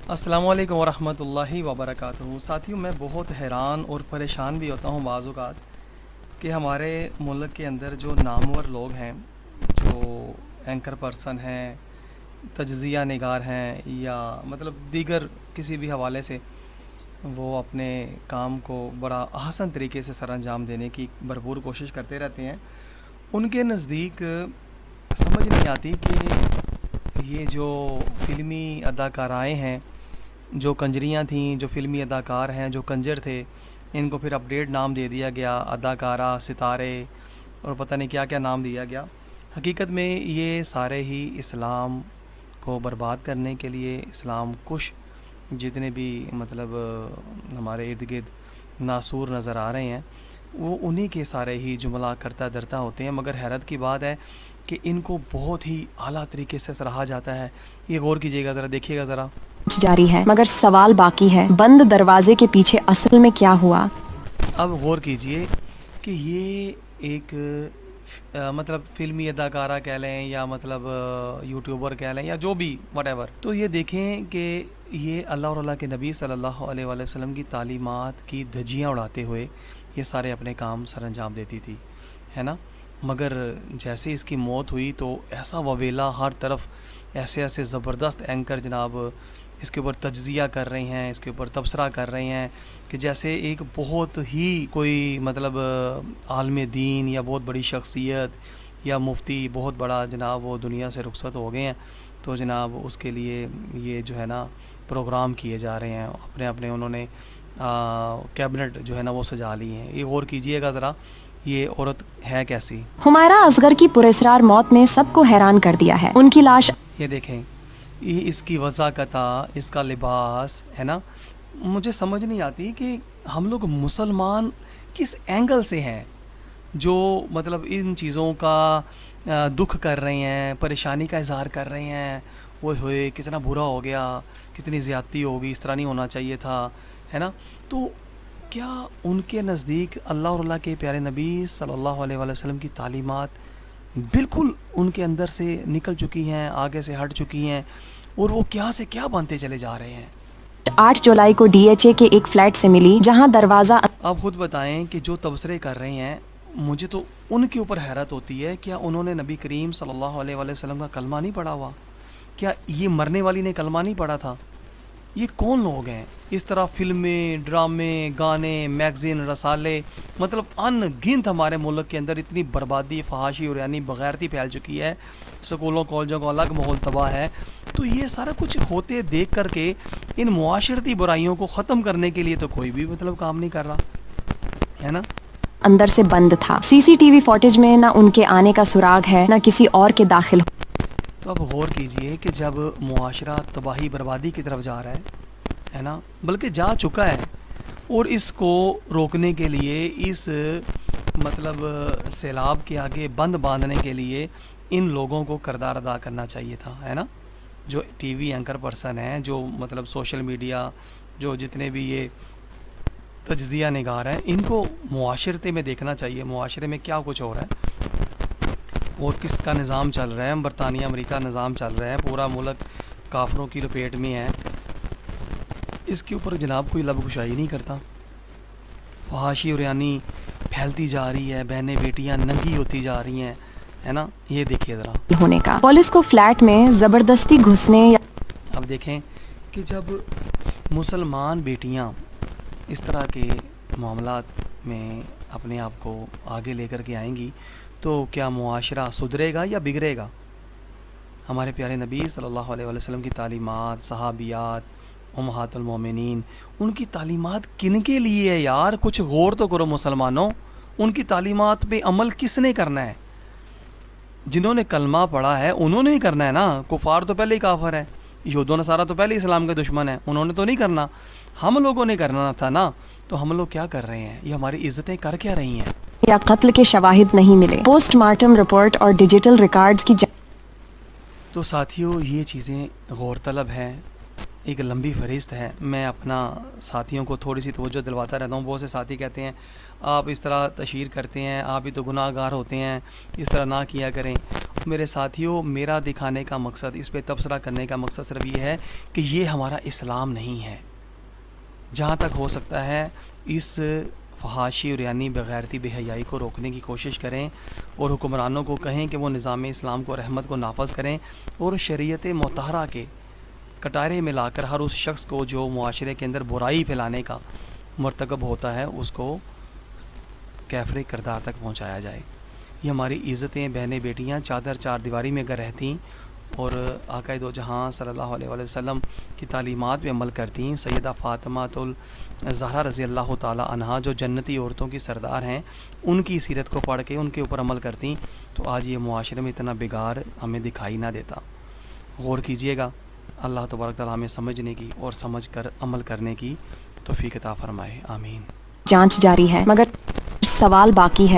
السلام علیکم ورحمۃ اللہ وبرکاتہ۔ ساتھیوں، میں بہت حیران اور پریشان بھی ہوتا ہوں بعض اوقات کہ ہمارے ملک کے اندر جو نامور لوگ ہیں، جو اینکر پرسن ہیں، تجزیہ نگار ہیں، یا مطلب دیگر کسی بھی حوالے سے وہ اپنے کام کو بڑا احسن طریقے سے سر انجام دینے کی بھرپور کوشش کرتے رہتے ہیں، ان کے نزدیک سمجھ نہیں آتی کہ یہ جو فلمی اداکارائیں ہیں، جو کنجریاں تھیں، جو فلمی اداکار ہیں، جو کنجر تھے، ان کو پھر اپڈیٹ نام دے دیا گیا، اداکارہ، ستارے اور پتہ نہیں کیا کیا نام دیا گیا۔ حقیقت میں یہ سارے ہی اسلام کو برباد کرنے کے لیے، اسلام کش جتنے بھی مطلب ہمارے ارد گرد ناسور نظر آ رہے ہیں، وہ انہی کے سارے ہی جملہ کرتا درتا ہوتے ہیں۔ مگر حیرت کی بات ہے کہ ان کو بہت ہی اعلیٰ طریقے سے سراہا جاتا ہے۔ یہ غور کیجیے گا ذرا، دیکھیے گا ذرا۔ جاری ہے، مگر سوال باقی ہے، بند دروازے کے پیچھے اصل میں کیا ہوا؟ اب غور کیجئے کہ یہ ایک مطلب فلمی اداکارہ کہہ لیں، یا مطلب یوٹیوبر کہہ لیں، یا جو بھی وٹ ایور، تو یہ دیکھیں کہ یہ اللہ اور اللہ کے نبی صلی اللہ علیہ وآلہ وسلم کی تعلیمات کی دھجیاں اڑاتے ہوئے یہ سارے اپنے کام سر انجام دیتی تھی، ہے نا۔ مگر جیسے اس کی موت ہوئی تو ایسا وبیلا ہر طرف، ایسے زبردست اینکر جناب اس کے اوپر تجزیہ کر رہے ہیں، اس کے اوپر تبصرہ کر رہے ہیں کہ جیسے ایک بہت ہی کوئی مطلب عالم دین یا بہت بڑی شخصیت یا مفتی بہت بڑا جناب وہ دنیا سے رخصت ہو گئے ہیں، تو جناب اس کے لیے یہ جو ہے نا پروگرام کیے جا رہے ہیں، اپنے انہوں نے کیبنٹ جو ہے نا وہ سجا لی ہیں۔ یہ غور کیجئے گا ذرا، یہ عورت ہے کیسی۔ ہمایرا اصغر کی پراسرار موت نے سب کو حیران کر دیا ہے۔ ان کی لاش، یہ دیکھیں، یہ اس کی وضاحت، اس کا لباس ہے نا، مجھے سمجھ نہیں آتی کہ ہم لوگ مسلمان کس اینگل سے ہیں جو مطلب ان چیزوں کا دکھ کر رہے ہیں، پریشانی کا اظہار کر رہے ہیں۔ وہ ہوئے کتنا برا ہو گیا، کتنی زیادتی ہوگی، اس طرح نہیں ہونا چاہیے تھا، ہے نا۔ تو کیا ان کے نزدیک اللہ اور اللہ کے پیارے نبی صلی اللہ علیہ وآلہ وسلم کی تعلیمات بالکل ان کے اندر سے نکل چکی ہیں، آگے سے ہٹ چکی ہیں، اور وہ کیا سے کیا بنتے چلے جا رہے ہیں؟ 8 جولائی کو ڈی ایچ اے کے ایک فلیٹ سے ملی جہاں دروازہ، آپ خود بتائیں کہ جو تبصرے کر رہے ہیں، مجھے تو ان کے اوپر حیرت ہوتی ہے، کیا انہوں نے نبی کریم صلی اللہ علیہ وآلہ وسلم کا کلمہ نہیں پڑھا ہوا؟ کیا یہ مرنے والی نے کلمہ نہیں پڑھا تھا؟ یہ کون لوگ ہیں؟ اس طرح فلمیں، ڈرامے، گانے، میگزین، رسالے، مطلب ان گنت ہمارے ملک کے اندر اتنی بربادی، فحاشی اور یعنی بغیرتی پھیل چکی ہے، سکولوں کالجوں کا الگ ماحول تباہ ہے۔ تو یہ سارا کچھ ہوتے دیکھ کر کے ان معاشرتی برائیوں کو ختم کرنے کے لیے تو کوئی بھی مطلب کام نہیں کر رہا، ہے نا۔ اندر سے بند تھا۔ سی سی ٹی وی فوٹیج میں نہ ان کے آنے کا سراغ ہے، نہ کسی اور کے داخل۔ تو اب غور کیجئے کہ جب معاشرہ تباہی بربادی کی طرف جا رہا ہے نا، بلکہ جا چکا ہے، اور اس کو روکنے کے لیے، اس مطلب سیلاب کے آگے بند باندھنے کے لیے ان لوگوں کو کردار ادا کرنا چاہیے تھا، ہے نا۔ جو ٹی وی اینکر پرسن ہیں، جو مطلب سوشل میڈیا، جو جتنے بھی یہ تجزیہ نگار ہیں، ان کو معاشرتے میں دیکھنا چاہیے، معاشرے میں کیا کچھ ہو رہا ہے اور کس کا نظام چل رہا ہے۔ برطانیہ امریکہ نظام چل رہا ہے، پورا ملک کافروں کی لپیٹ میں ہے، اس کے اوپر جناب کوئی لب کشائی نہیں کرتا۔ فحاشی اور یعنی پھیلتی جا رہی ہے، بہنیں بیٹیاں ننگی ہوتی جا رہی ہیں، ہے نا۔ یہ دیکھیے ذرا، ہونے کا پولیس کو فلیٹ میں زبردستی گھسنے یا اب دیکھیں کہ جب مسلمان بیٹیاں اس طرح کے معاملات میں اپنے آپ کو آگے لے کر کے آئیں گی تو کیا معاشرہ سدھرے گا یا بگڑے گا؟ ہمارے پیارے نبی صلی اللہ علیہ وآلہ وسلم کی تعلیمات، صحابیات، امہات المومنین، ان کی تعلیمات کن کے لیے ہے یار؟ کچھ غور تو کرو مسلمانوں، ان کی تعلیمات پہ عمل کس نے کرنا ہے؟ جنہوں نے کلمہ پڑھا ہے انہوں نے ہی کرنا ہے نا۔ کفار تو پہلے ہی کافر ہے، یہود و نصارہ تو پہلے اسلام کے دشمن ہیں، انہوں نے تو نہیں کرنا، ہم لوگوں نے کرنا تھا نا۔ تو ہم لوگ کیا کر رہے ہیں؟ یہ ہماری عزتیں کر کیا رہی ہیں؟ یا قتل کے شواہد نہیں ملے۔ پوسٹ مارٹم رپورٹ اور ڈیجیٹل ریکارڈز کی تو ساتھیوں، یہ چیزیں غور طلب ہیں، ایک لمبی فہرست ہے۔ میں اپنا ساتھیوں کو تھوڑی سی توجہ دلواتا رہتا ہوں۔ بہت سے ساتھی کہتے ہیں آپ اس طرح تشہیر کرتے ہیں، آپ ہی تو گناہ گار ہوتے ہیں، اس طرح نہ کیا کریں۔ میرے ساتھیوں، میرا دکھانے کا مقصد، اس پہ تبصرہ کرنے کا مقصد صرف یہ ہے کہ یہ ہمارا اسلام نہیں ہے. جہاں تک ہو سکتا ہے اس فحاشی اور یعنی بغیرتی بے حیائی کو روکنے کی کوشش کریں اور حکمرانوں کو کہیں کہ وہ نظام اسلام کو، رحمت کو نافذ کریں اور شریعت مطہرہ کے کٹارے میں لا کر ہر اس شخص کو جو معاشرے کے اندر برائی پھیلانے کا مرتکب ہوتا ہے اس کو کیفر کردار تک پہنچایا جائے. یہ ہماری عزتیں، بہنیں، بیٹیاں چادر چار دیواری میں اگر رہتیں اور آقا دو جہاں صلی اللہ علیہ وآلہ وسلم کی تعلیمات پہ عمل کرتیں، سیدہ فاطمہ الزہرا رضی اللہ تعالی عنہا جو جنتی عورتوں کی سردار ہیں، ان کی سیرت کو پڑھ کے ان کے اوپر عمل کرتیں، تو آج یہ معاشرے میں اتنا بگاڑ ہمیں دکھائی نہ دیتا. غور کیجئے گا. اللہ تبارک تعالیٰ ہمیں سمجھنے کی اور سمجھ کر عمل کرنے کی توفیق عطا فرمائے. آمین. جانچ جاری ہے مگر سوال باقی ہے.